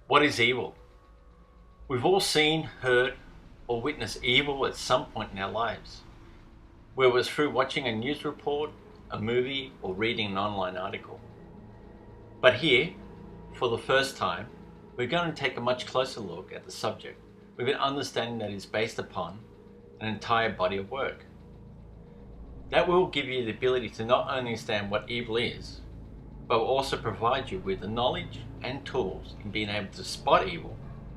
What is evil? We've all seen, heard, or witnessed evil at some point in our lives, whether it was through watching a news report, a movie, or reading an online article. But here, for the first time, we're going to take a much closer look at the subject with an understanding that is based upon an entire body of work. That will give you the ability to not only understand what evil is, but will also provide you with the knowledge and tools in being able to spot evil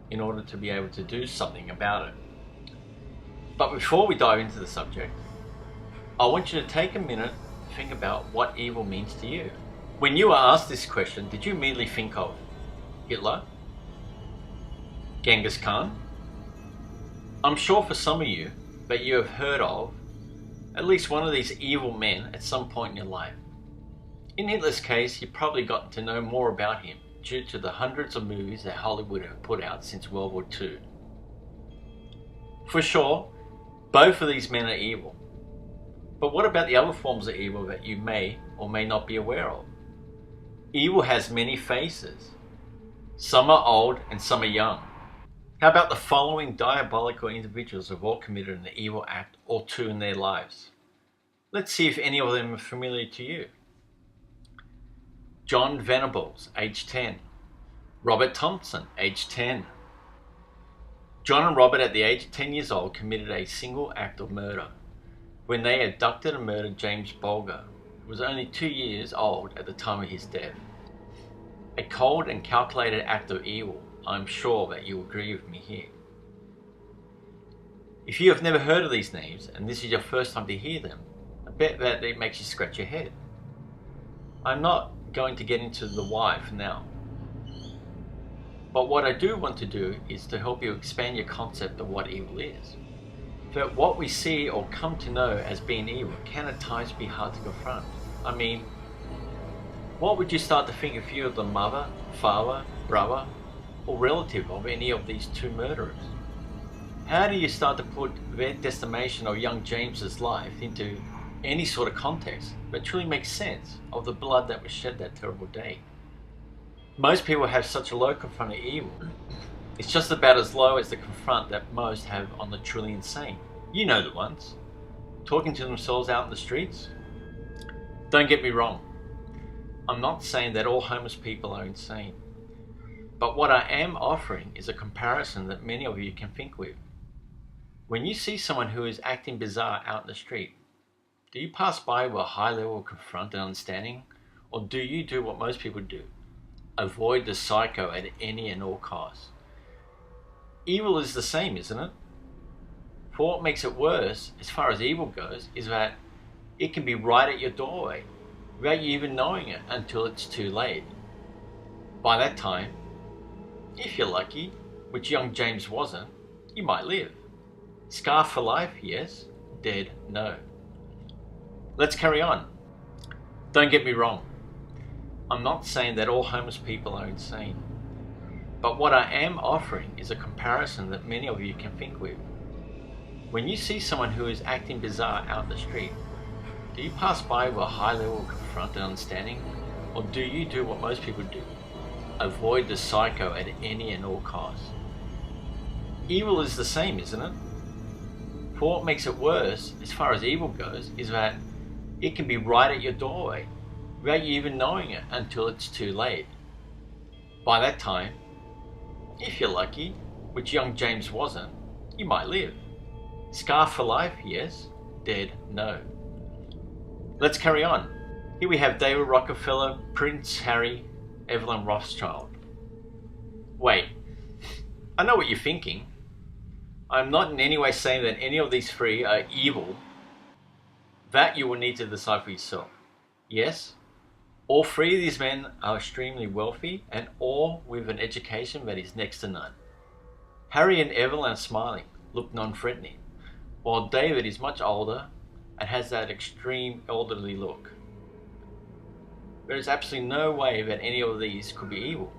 in order to be able to do something about it. But before we dive into the subject, I want you to take a minute to think about what evil means to you. When you were asked this question, did you immediately think of Hitler? Genghis Khan? I'm sure for some of you that you have heard of at least one of these evil men at some point in your life. In Hitler's case, you've probably gotten to know more about him due to the hundreds of movies that Hollywood have put out since World War II. For sure, both of these men are evil. But what about the other forms of evil that you may or may not be aware of? Evil has many faces. Some are old and some are young. How about the following diabolical individuals who have all committed an evil act or two in their lives? Let's see if any of them are familiar to you. John Venables, age 10. Robert Thompson, age 10. John and Robert at the age of 10 years old committed a single act of murder when they abducted and murdered James Bulger, who was only 2 years old at the time of his death. A cold and calculated act of evil, I'm sure that you agree with me here. If you have never heard of these names and this is your first time to hear them, I bet that it makes you scratch your head. I'm not going to get into the why for now. But what I do want to do is to help you expand your concept of what evil is. That what we see or come to know as being evil can at times be hard to confront. I mean, what would you start to think if you were the mother, father, brother, or relative of any of these two murderers? How do you start to put their decimation of young James's life into any sort of context that truly makes sense of the blood that was shed that terrible day? Most people have such a low confront of evil. It's just about as low as the confront that most have on the truly insane. You know the ones. Talking to themselves out in the streets. Don't get me wrong. I'm not saying that all homeless people are insane. But what I am offering is a comparison that many of you can think with. When you see someone who is acting bizarre out in the street, do you pass by with a high level of confront and understanding? Or do you do what most people do? Avoid the psycho at any and all costs. Evil is the same, isn't it? For what makes it worse, as far as evil goes, is that it can be right at your doorway, without you even knowing it until it's too late. By that time, if you're lucky, which young James wasn't, you might live. Scar for life, yes. Dead, no. Let's carry on. Don't get me wrong. I'm not saying that all homeless people are insane. But what I am offering is a comparison that many of you can think with. When you see someone who is acting bizarre out in the street, do you pass by with a high level of confront and understanding? Or do you do what most people do? Avoid the psycho at any and all costs. Evil is the same, isn't it? For what makes it worse, as far as evil goes, is that it can be right at your doorway, without you even knowing it until it's too late. By that time, if you're lucky, which young James wasn't, you might live. Scar for life, yes. Dead, no. Let's carry on. Here we have David Rockefeller, Prince Harry, Evelyn Rothschild. Wait, I know what you're thinking. I'm not in any way saying that any of these three are evil. That you will need to decide for yourself. Yes, all three of these men are extremely wealthy and all with an education that is next to none. Harry and Evelyn are smiling, look non-threatening, while David is much older and has that extreme elderly look. There is absolutely no way that any of these could be evil,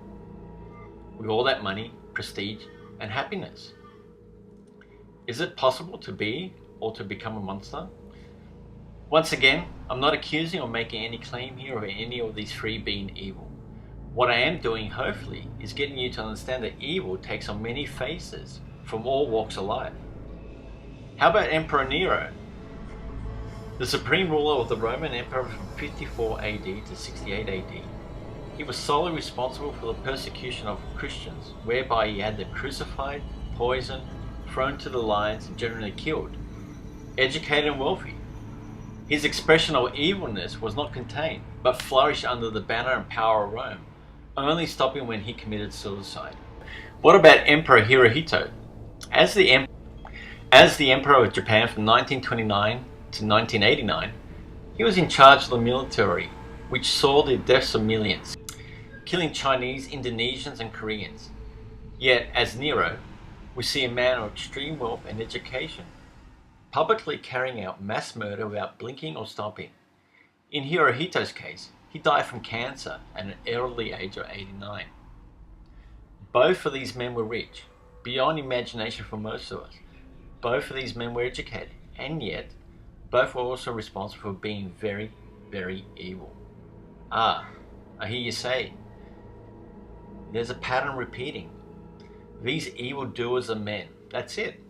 with all that money, prestige, and happiness. Is it possible to be or to become a monster? Once again, I'm not accusing or making any claim here of any of these three being evil. What I am doing, hopefully, is getting you to understand that evil takes on many faces from all walks of life. How about Emperor Nero? The supreme ruler of the Roman Empire from 54 AD to 68 AD. He was solely responsible for the persecution of Christians, whereby he had them crucified, poisoned, thrown to the lions, and generally killed. Educated and wealthy. His expression of evilness was not contained, but flourished under the banner and power of Rome, only stopping when he committed suicide. What about Emperor Hirohito? As the Emperor of Japan from 1929 to 1989, he was in charge of the military, which saw the deaths of millions, killing Chinese, Indonesians and Koreans. Yet, as Nero, we see a man of extreme wealth and education, publicly carrying out mass murder without blinking or stopping. In Hirohito's case, he died from cancer at an early age of 89. Both of these men were rich, beyond imagination for most of us. Both of these men were educated, and yet, both were also responsible for being very, very evil. I hear you say, there's a pattern repeating. These evil doers are men. That's it.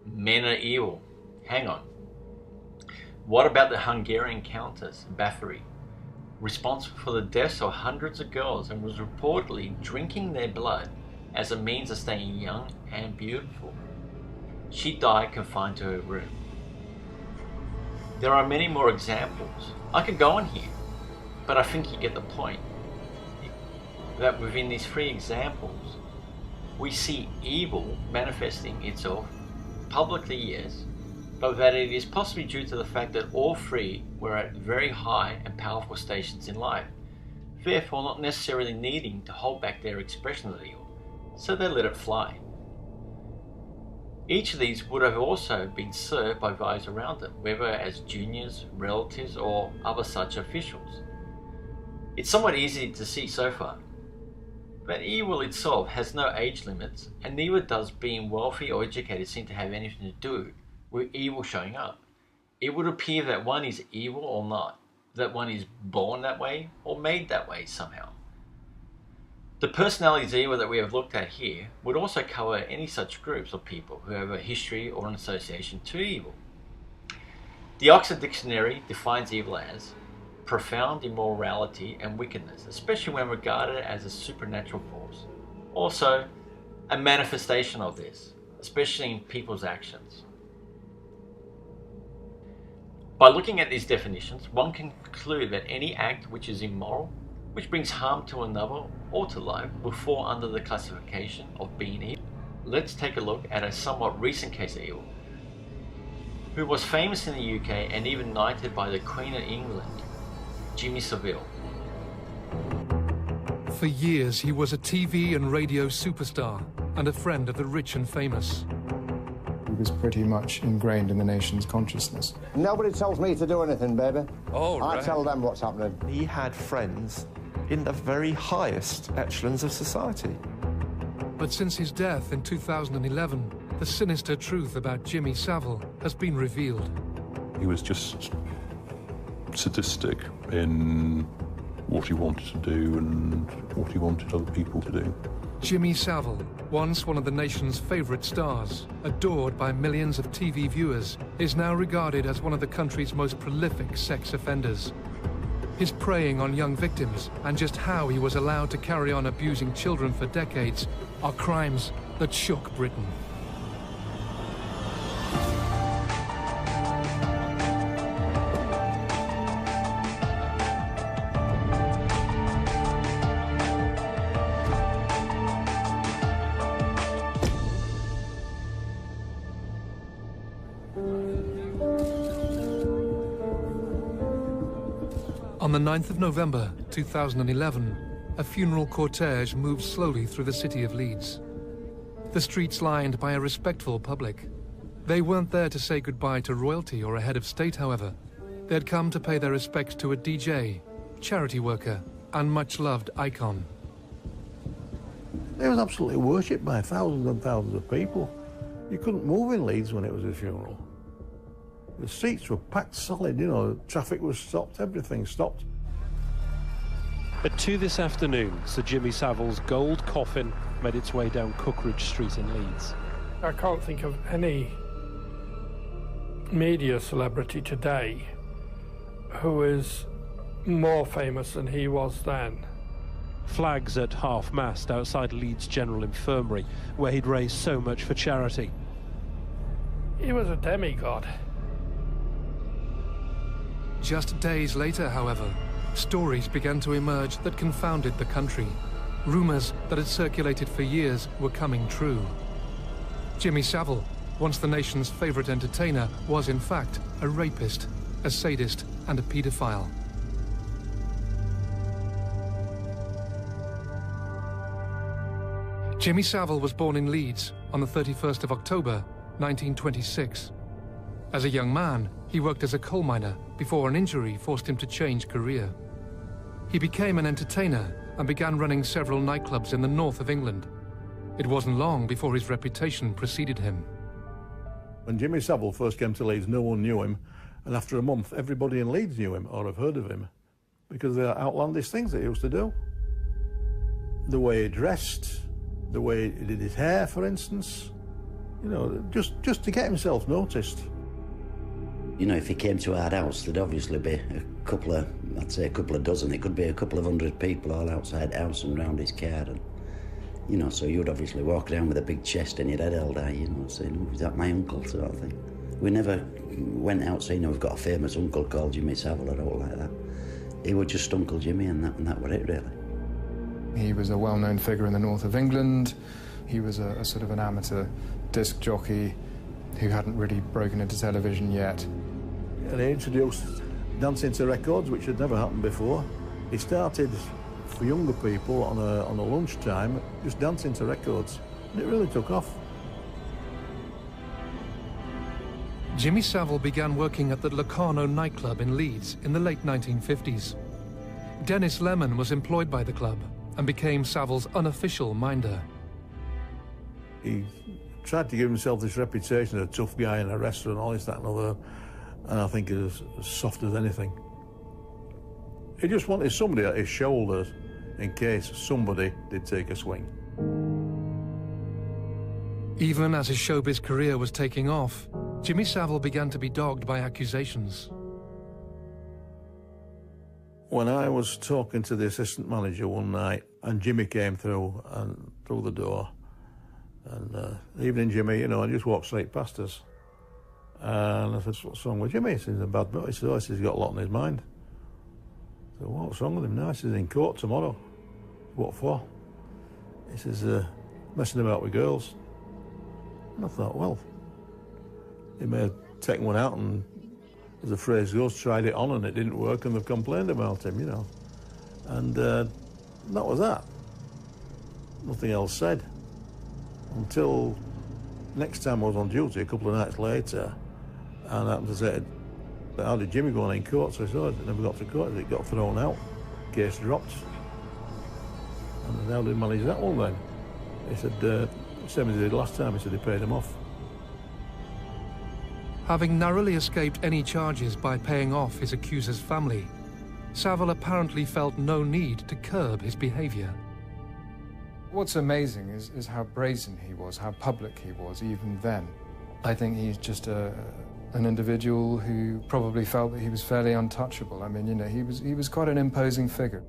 Men are evil. Hang on. What about the Hungarian Countess, Bathory, responsible for the deaths of hundreds of girls and was reportedly drinking their blood as a means of staying young and beautiful? She died confined to her room. There are many more examples. I could go on here, but I think you get the point. That within these three examples, we see evil manifesting itself publicly, yes, but that it is possibly due to the fact that all three were at very high and powerful stations in life, therefore not necessarily needing to hold back their expression of evil, so they let it fly. Each of these would have also been served by those around them, whether as juniors, relatives, or other such officials. It's somewhat easy to see so far. But evil itself has no age limits, and neither does being wealthy or educated seem to have anything to do with evil showing up. It would appear that one is evil or not, that one is born that way or made that way somehow. The personalities evil that we have looked at here would also cover any such groups of people who have a history or an association to evil. The Oxford Dictionary defines evil as profound immorality and wickedness, especially when regarded as a supernatural force. Also, a manifestation of this, especially in people's actions. By looking at these definitions, one can conclude that any act which is immoral, which brings harm to another or to life, will fall under the classification of being evil. Let's take a look at a somewhat recent case of evil, who was famous in the UK and even knighted by the Queen of England, Jimmy Savile. For years, he was a TV and radio superstar and a friend of the rich and famous. He was pretty much ingrained in the nation's consciousness. Nobody tells me to do anything, baby. Oh, right. I tell them what's happening. He had friends in the very highest echelons of society. But since his death in 2011, the sinister truth about Jimmy Savile has been revealed. He was just sadistic in what he wanted to do and what he wanted other people to do. Jimmy Savile, once one of the nation's favorite stars, adored by millions of TV viewers, is now regarded as one of the country's most prolific sex offenders. His preying on young victims and just how he was allowed to carry on abusing children for decades are crimes that shook Britain. On the 9th of November 2011, a funeral cortege moved slowly through the city of Leeds. The streets lined by a respectful public. They weren't there to say goodbye to royalty or a head of state, however. They'd come to pay their respects to a DJ, charity worker, and much-loved icon. It was absolutely worshipped by thousands and thousands of people. You couldn't move in Leeds when it was a funeral. The streets were packed solid, you know, traffic was stopped, everything stopped. At 2 this afternoon, Sir Jimmy Savile's gold coffin made its way down Cookridge Street in Leeds. I can't think of any media celebrity today who is more famous than he was then. Flags at half-mast outside Leeds General Infirmary, where he'd raised so much for charity. He was a demigod. Just days later, however, stories began to emerge that confounded the country. Rumours that had circulated for years were coming true. Jimmy Savile, once the nation's favourite entertainer, was in fact a rapist, a sadist and a paedophile. Jimmy Savile was born in Leeds on the 31st of October, 1926. As a young man, he worked as a coal miner before an injury forced him to change career. He became an entertainer and began running several nightclubs in the north of England. It wasn't long before his reputation preceded him. When Jimmy Savile first came to Leeds, no one knew him, and after a month, everybody in Leeds knew him or have heard of him because of the outlandish things that he used to do. The way he dressed, the way he did his hair, for instance, you know, just to get himself noticed. You know, if he came to our house, there'd obviously be I'd say a couple of dozen. It could be a couple of hundred people all outside the house and round his car. And, you know, so you'd obviously walk around with a big chest and your head held high, you know, saying, "Oh, is that my uncle?" sort of thing. We never went out saying, "Oh, we've got a famous uncle called Jimmy Savile," or all like that. He was just Uncle Jimmy, and that was it, really. He was a well-known figure in the north of England. He was a sort of an amateur disc jockey who hadn't really broken into television yet. And he introduced dancing to records, which had never happened before. He started for younger people on a lunchtime, just dancing to records, and it really took off. Jimmy Savile began working at the Locarno nightclub in Leeds in the late 1950s. Dennis Lemon was employed by the club and became Savile's unofficial minder. He tried to give himself this reputation as a tough guy in a restaurant, all this, that and other, and I think he was as soft as anything. He just wanted somebody at his shoulders in case somebody did take a swing. Even as his showbiz career was taking off, Jimmy Savile began to be dogged by accusations. When I was talking to the assistant manager one night, and Jimmy came through the door, and "Evening, Jimmy," you know, and just walked straight past us. And I said, "What's wrong with Jimmy?" He says, "A bad boy." He said, "Oh," he says, "He's got a lot on his mind." I said, "What's wrong with him now?" He says, "In court tomorrow." "What for?" He says, "Messing about with girls." And I thought, well, he may have taken one out and, as the phrase goes, tried it on and it didn't work and they've complained about him, you know. And that was that. Nothing else said. Until next time I was on duty, a couple of nights later, and I happened to say, "How did Jimmy go on in court?" So I said, "Oh, it never got to court, it got thrown out. Case dropped." And how did he manage that one then? He said, same as he did last time, he said he paid him off. Having narrowly escaped any charges by paying off his accuser's family, Savile apparently felt no need to curb his behaviour. What's amazing is how brazen he was, how public he was even then. I think he's just an individual who probably felt that he was fairly untouchable. I mean, you know, he was quite an imposing figure.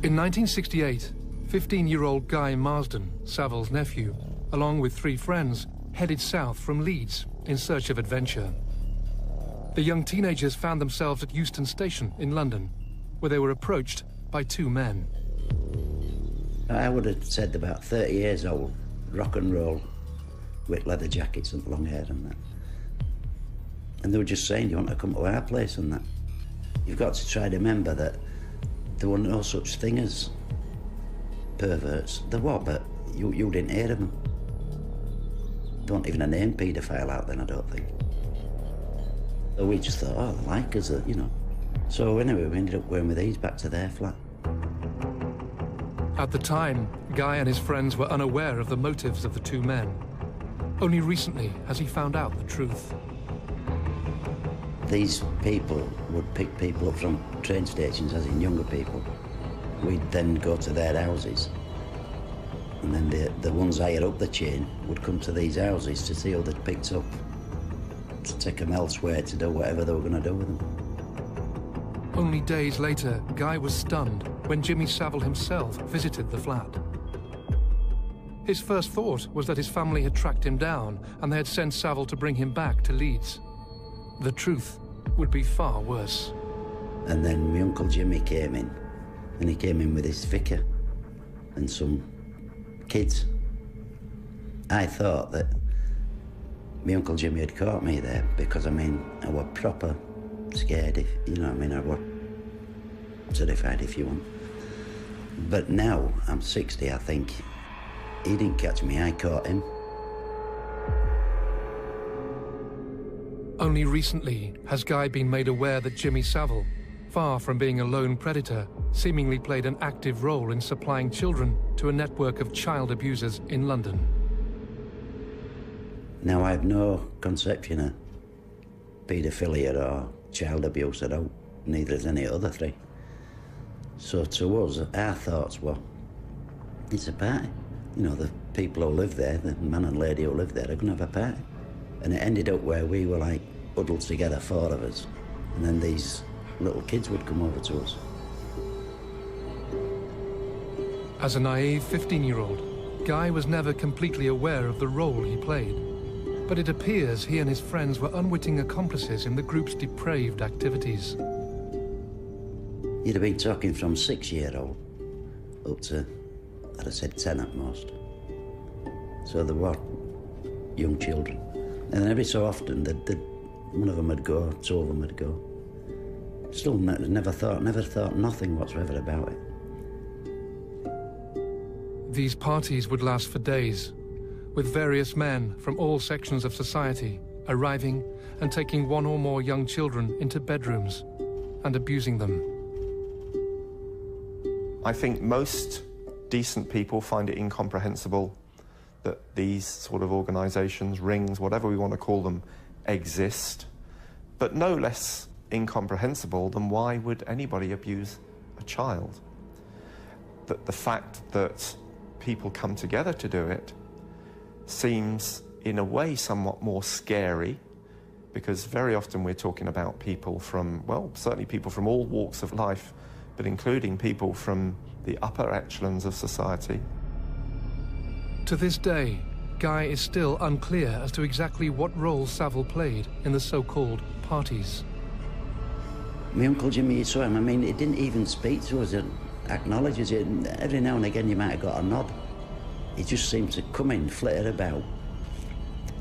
In 1968, 15-year-old Guy Marsden, Savile's nephew, along with 3 friends, headed south from Leeds in search of adventure. The young teenagers found themselves at Euston Station in London, where they were approached by 2 men. I would have said about 30 years old, rock and roll, with leather jackets and long hair and that. And they were just saying, "Do you want to come to our place?" and that. You've got to try to remember that there were no such thing as perverts. There were, but you didn't hear of them. There wasn't even a name paedophile out then, I don't think. So we just thought, oh, they like us, you know. So anyway, we ended up going with these back to their flat. At the time, Guy and his friends were unaware of the motives of the 2 men. Only recently has he found out the truth. these people would pick people up from train stations, as in younger people. We'd then go to their houses. And then the ones higher up the chain would come to these houses to see who they'd picked up, to take them elsewhere to do whatever they were going to do with them. Only days later, Guy was stunned when Jimmy Savile himself visited the flat. His first thought was that his family had tracked him down and they had sent Savile to bring him back to Leeds. The truth would be far worse. And then my Uncle Jimmy came in, and he came in with his vicar and some kids. I thought that my Uncle Jimmy had caught me there because, I mean, I was proper scared, if you know what I mean. I was terrified, if you want. But now I'm 60, I think. He didn't catch me, I caught him. Only recently has Guy been made aware that Jimmy Savile, far from being a lone predator, seemingly played an active role in supplying children to a network of child abusers in London. Now I have no conception of paedophilia or child abuse at all, neither has any other three. So to us, our thoughts were, it's a party. You know, the people who live there, the man and lady who live there, are going to have a party. And it ended up where we were like huddled together, 4 of us, and then these little kids would come over to us. As a naive 15-year-old, Guy was never completely aware of the role he played. But it appears he and his friends were unwitting accomplices in the group's depraved activities. You'd have been talking from 6-year-old up to, I'd have said 10 at most. So they were young children. And every so often, one of them would go, 2 of them would go. Still never thought nothing whatsoever about it. These parties would last for days, with various men from all sections of society arriving and taking 1 or more young children into bedrooms and abusing them. I think most decent people find it incomprehensible that these sort of organisations, rings, whatever we want to call them, exist, but no less incomprehensible than why would anybody abuse a child. That the fact that people come together to do it seems, in a way, somewhat more scary, because very often we're talking about people from, well, certainly people from all walks of life, but including people from the upper echelons of society. To this day, Guy is still unclear as to exactly what role Savile played in the so-called parties. My Uncle Jimmy, you saw him, I mean, he didn't even speak to us and acknowledges it. Every now and again you might have got a nod. He just seemed to come in, flitter about,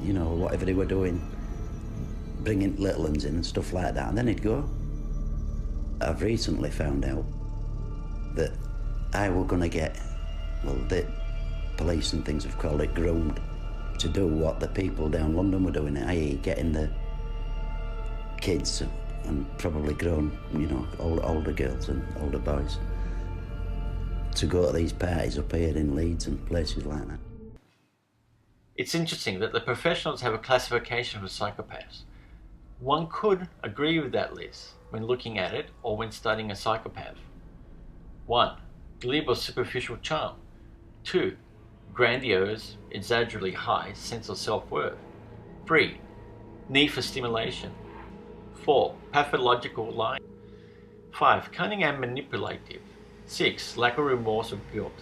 you know, whatever they were doing, bringing little ones in and stuff like that, and then he'd go. I've recently found out that I were going to get, well, the police and things have called it, groomed to do what the people down London were doing, i.e. getting the kids and probably grown, you know, older girls and older boys to go to these parties up here in Leeds and places like that. It's interesting that the professionals have a classification for psychopaths. One could agree with that list when looking at it or when studying a psychopath. 1. Glib or superficial charm. 2. Grandiose, exaggerately high sense of self-worth. 3. Need for stimulation. 4. Pathological lying. 5. Cunning and manipulative. 6. Lack of remorse or guilt.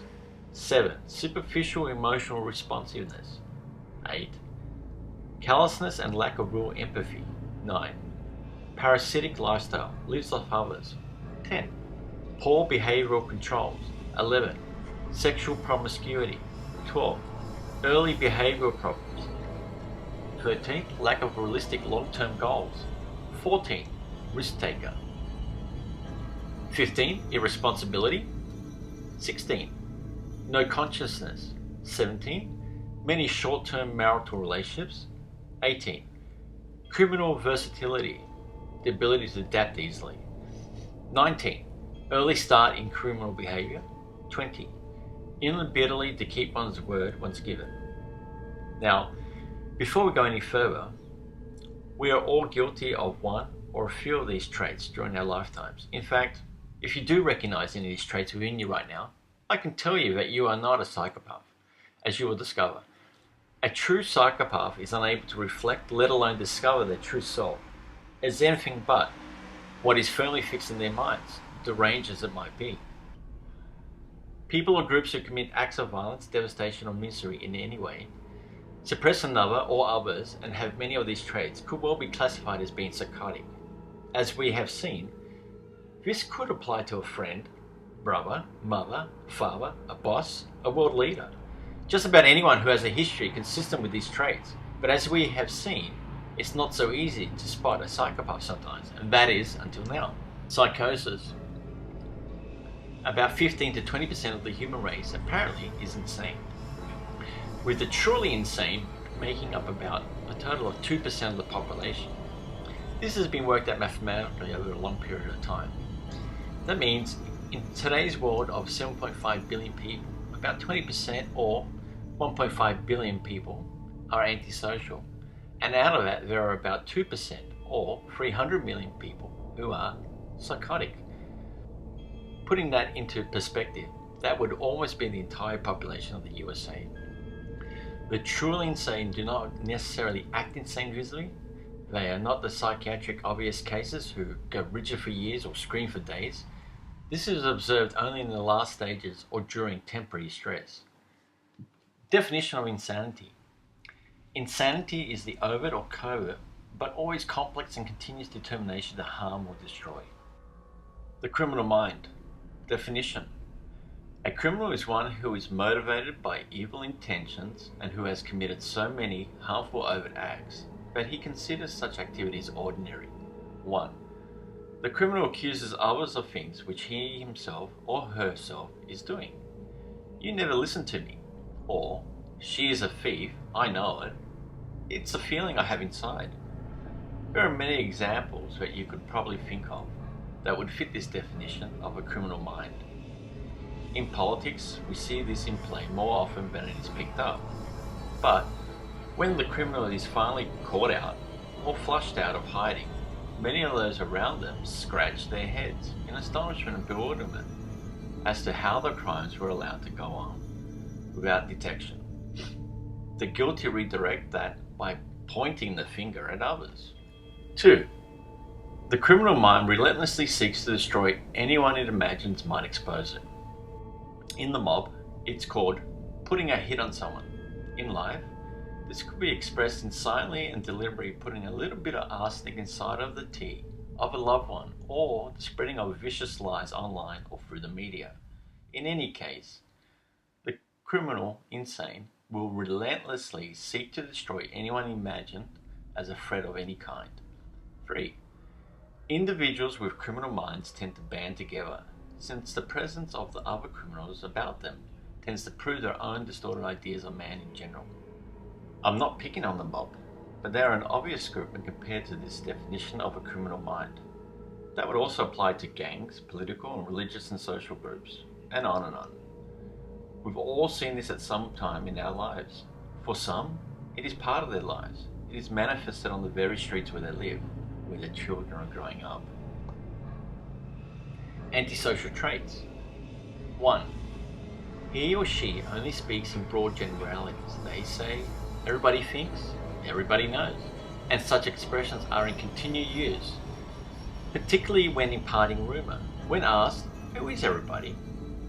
7. Superficial emotional responsiveness. 8. Callousness and lack of real empathy. 9. Parasitic lifestyle, lives off others. 10. Poor behavioural controls. 11. Sexual promiscuity. 12. Early behavioural problems. 13. Lack of realistic long-term goals. 14. Risk taker. 15. Irresponsibility. 16. No consciousness. 17. Many short-term marital relationships. 18. Criminal versatility, the ability to adapt easily. 19. Early start in criminal behaviour. 20. Inability to keep one's word once given. Now, before we go any further, we are all guilty of one or a few of these traits during our lifetimes. In fact, if you do recognize any of these traits within you right now, I can tell you that you are not a psychopath, as you will discover. A true psychopath is unable to reflect, let alone discover their true soul, as anything but what is firmly fixed in their minds, deranged as it might be. People or groups who commit acts of violence, devastation, or misery in any way, suppress another or others, and have many of these traits could well be classified as being psychotic. As we have seen, this could apply to a friend, brother, mother, father, a boss, a world leader. Just about anyone who has a history consistent with these traits. But as we have seen, it's not so easy to spot a psychopath sometimes, and that is until now. Psychosis. About 15 to 20% of the human race apparently is insane, with the truly insane making up about a total of 2% of the population. This has been worked out mathematically over a long period of time. That means in today's world of 7.5 billion people, about 20% or 1.5 billion people are antisocial, and out of that there are about 2% or 300 million people who are psychotic. Putting that into perspective, that would almost be the entire population of the USA. The truly insane do not necessarily act insane visibly. They are not the psychiatric obvious cases who go rigid for years or scream for days. This is observed only in the last stages or during temporary stress. Definition of insanity. Insanity is the overt or covert, but always complex and continuous determination to harm or destroy. The criminal mind. Definition. A criminal is one who is motivated by evil intentions and who has committed so many harmful overt acts that he considers such activities ordinary. 1. The criminal accuses others of things which he himself or herself is doing. You never listen to me. Or, she is a thief, I know it. It's a feeling I have inside. There are many examples that you could probably think of that would fit this definition of a criminal mind. In politics, we see this in play more often than it is picked up. But when the criminal is finally caught out or flushed out of hiding, many of those around them scratch their heads in astonishment and bewilderment as to how the crimes were allowed to go on without detection. The guilty redirect that by pointing the finger at others. 2. The criminal mind relentlessly seeks to destroy anyone it imagines might expose it. In the mob, it's called putting a hit on someone. In life, this could be expressed in silently and deliberately putting a little bit of arsenic inside of the tea of a loved one, or the spreading of vicious lies online or through the media. In any case, the criminal insane will relentlessly seek to destroy anyone imagined as a threat of any kind. 3. Individuals with criminal minds tend to band together, since the presence of the other criminals about them tends to prove their own distorted ideas of man in general. I'm not picking on the mob, but they are an obvious group when compared to this definition of a criminal mind. That would also apply to gangs, political and religious and social groups, and on and on. We've all seen this at some time in our lives. For some, it is part of their lives. It is manifested on the very streets where they live, where their children are growing up. Antisocial traits. 1. He or she only speaks in broad generalities. They say, everybody thinks, everybody knows, and such expressions are in continued use, particularly when imparting rumour. When asked, who is everybody?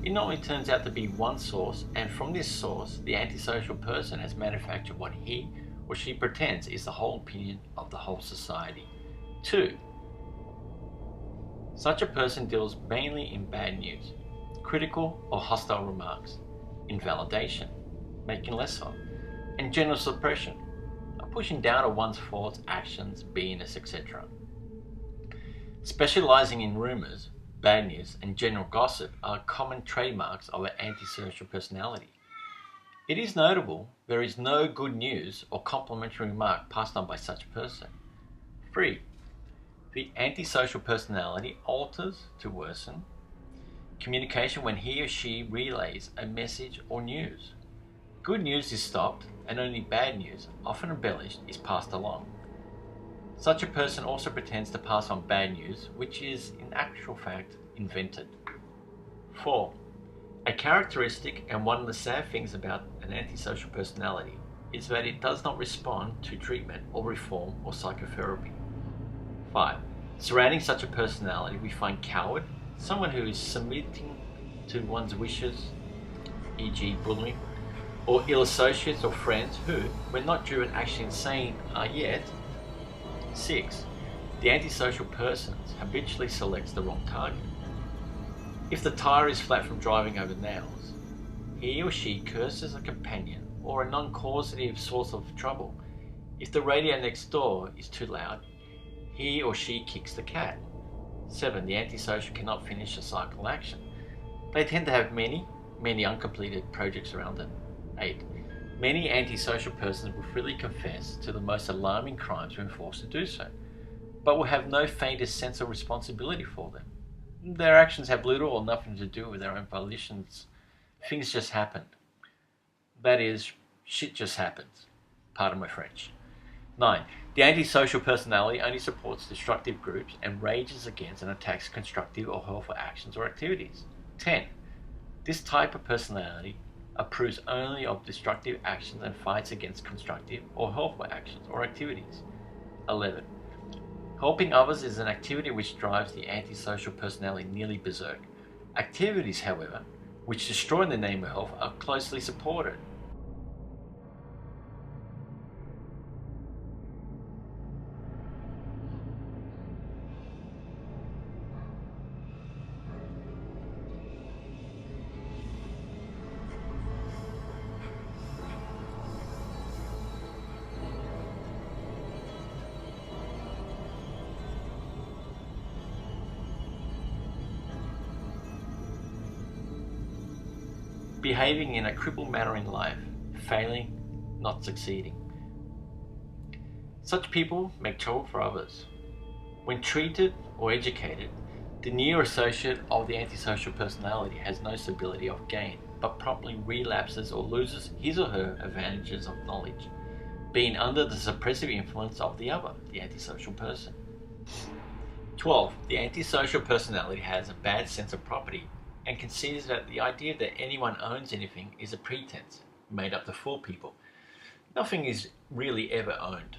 It normally turns out to be one source, and from this source, the antisocial person has manufactured what he or she pretends is the whole opinion of the whole society. 2. Such a person deals mainly in bad news, critical or hostile remarks, invalidation, making less of, and general suppression, a pushing down of one's thoughts, actions, beingness, etc. Specializing in rumors, bad news, and general gossip are common trademarks of an antisocial personality. It is notable there is no good news or complimentary remark passed on by such a person. 3. The antisocial personality alters to worsen communication when he or she relays a message or news. Good news is stopped and only bad news, often embellished, is passed along. Such a person also pretends to pass on bad news, which is, in actual fact, invented. 4. A characteristic and one of the sad things about an antisocial personality is that it does not respond to treatment or reform or psychotherapy. 5. Surrounding such a personality, we find coward, someone who is submitting to one's wishes, e.g. bullying, or ill associates or friends who, when not driven actually insane, are yet. 6. The antisocial person habitually selects the wrong target. If the tire is flat from driving over nails, he or she curses a companion or a non-causative source of trouble. If the radio next door is too loud, he or she kicks the cat. 7. The antisocial cannot finish a cycle action. They tend to have many uncompleted projects around them. 8. Many antisocial persons will freely confess to the most alarming crimes when forced to do so, but will have no faintest sense of responsibility for them. Their actions have little or nothing to do with their own volitions. Things just happened. That is, shit just happens. Pardon my French. 9. The antisocial personality only supports destructive groups and rages against and attacks constructive or helpful actions or activities. 10. This type of personality approves only of destructive actions and fights against constructive or helpful actions or activities. 11. Helping others is an activity which drives the antisocial personality nearly berserk. Activities, however, which destroy in the name of health are closely supported. Behaving in a crippled manner in life, failing, not succeeding. Such people make trouble for others. When treated or educated, the near associate of the antisocial personality has no stability of gain, but promptly relapses or loses his or her advantages of knowledge, being under the suppressive influence of the other, the antisocial person. 12. The antisocial personality has a bad sense of property and considers that the idea that anyone owns anything is a pretense made up to fool people. Nothing is really ever owned.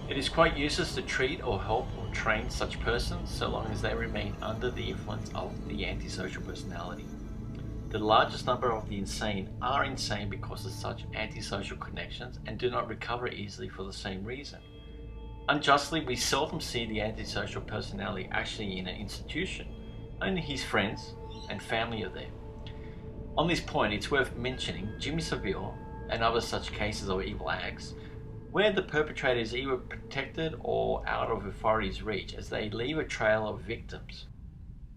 It is quite useless to treat or help or train such persons so long as they remain under the influence of the antisocial personality. The largest number of the insane are insane because of such antisocial connections and do not recover easily for the same reason. Unjustly, we seldom see the antisocial personality actually in an institution. Only his friends and family are there. On this point, it's worth mentioning Jimmy Savile and other such cases of evil acts, where the perpetrator is either protected or out of authorities' reach, as they leave a trail of victims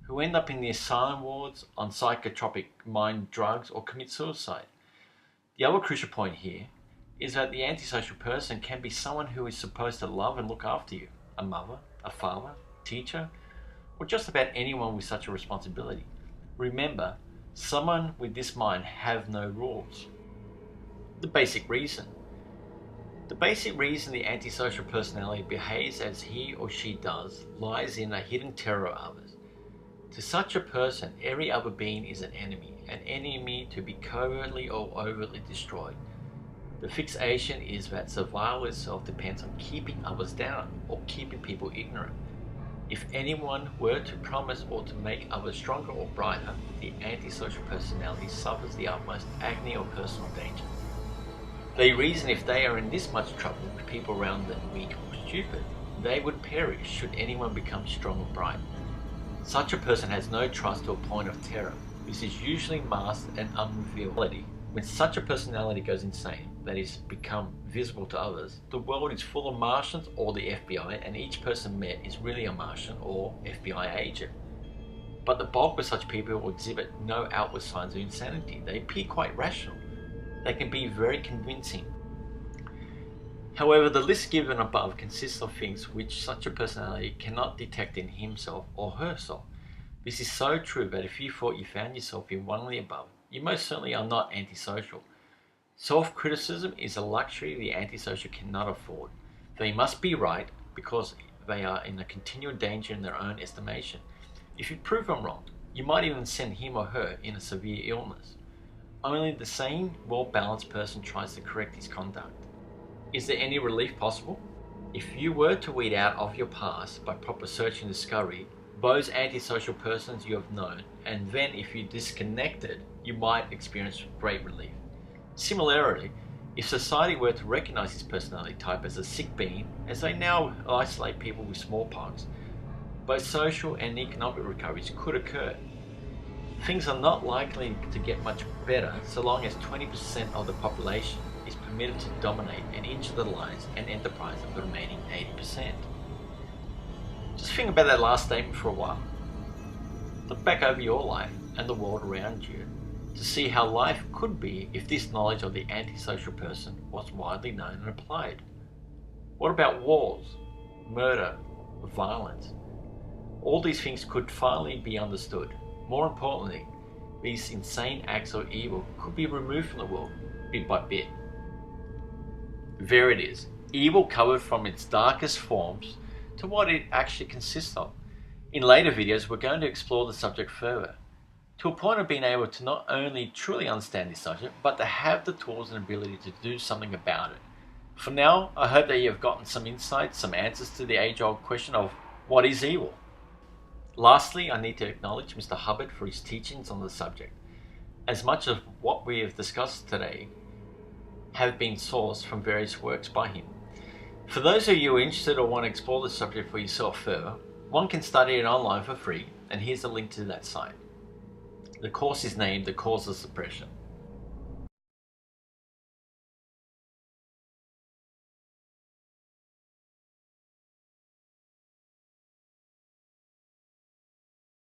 who end up in the asylum wards on psychotropic mind drugs or commit suicide. The other crucial point here is that the antisocial person can be someone who is supposed to love and look after you, a mother, a father, teacher, or just about anyone with such a responsibility. Remember, someone with this mind have no rules. The basic reason the antisocial personality behaves as he or she does lies in a hidden terror of others. To such a person, every other being is an enemy to be covertly or overtly destroyed. The fixation is that survival itself depends on keeping others down or keeping people ignorant. If anyone were to promise or to make others stronger or brighter, the antisocial personality suffers the utmost agony or personal danger. They reason if they are in this much trouble with people around them weak or stupid, they would perish should anyone become strong or bright. Such a person has no trust to a point of terror. This is usually masked and unrevealed. When such a personality goes insane, that is, become visible to others, the world is full of Martians or the FBI, and each person met is really a Martian or FBI agent. But the bulk of such people will exhibit no outward signs of insanity. They appear quite rational. They can be very convincing. However, the list given above consists of things which such a personality cannot detect in himself or herself. This is so true that if you thought you found yourself in one of the above, you most certainly are not antisocial. Self-criticism is a luxury the antisocial cannot afford. They must be right because they are in a continual danger in their own estimation. If you prove them wrong, you might even send him or her in a severe illness. Only the sane, well-balanced person tries to correct his conduct. Is there any relief possible? If you were to weed out of your past by proper search and discovery those antisocial persons you have known, and then if you disconnected, you might experience great relief. Similarly, if society were to recognize this personality type as a sick being, as they now isolate people with smallpox, both social and economic recoveries could occur. Things are not likely to get much better so long as 20% of the population is permitted to dominate and injure the lives and enterprise of the remaining 80%. Just think about that last statement for a while. Look back over your life and the world around you to see how life could be if this knowledge of the antisocial person was widely known and applied. What about wars, murder, violence? All these things could finally be understood. More importantly, these insane acts of evil could be removed from the world bit by bit. There it is, evil covered from its darkest forms to what it actually consists of. In later videos, we're going to explore the subject further, to a point of being able to not only truly understand this subject, but to have the tools and ability to do something about it. For now, I hope that you have gotten some insights, some answers to the age-old question of what is evil? Lastly, I need to acknowledge Mr. Hubbard for his teachings on the subject. As much of what we have discussed today have been sourced from various works by him. For those of you who are interested or want to explore the subject for yourself further, one can study it online for free, and here's a link to that site. The course is named The Cause of Suppression.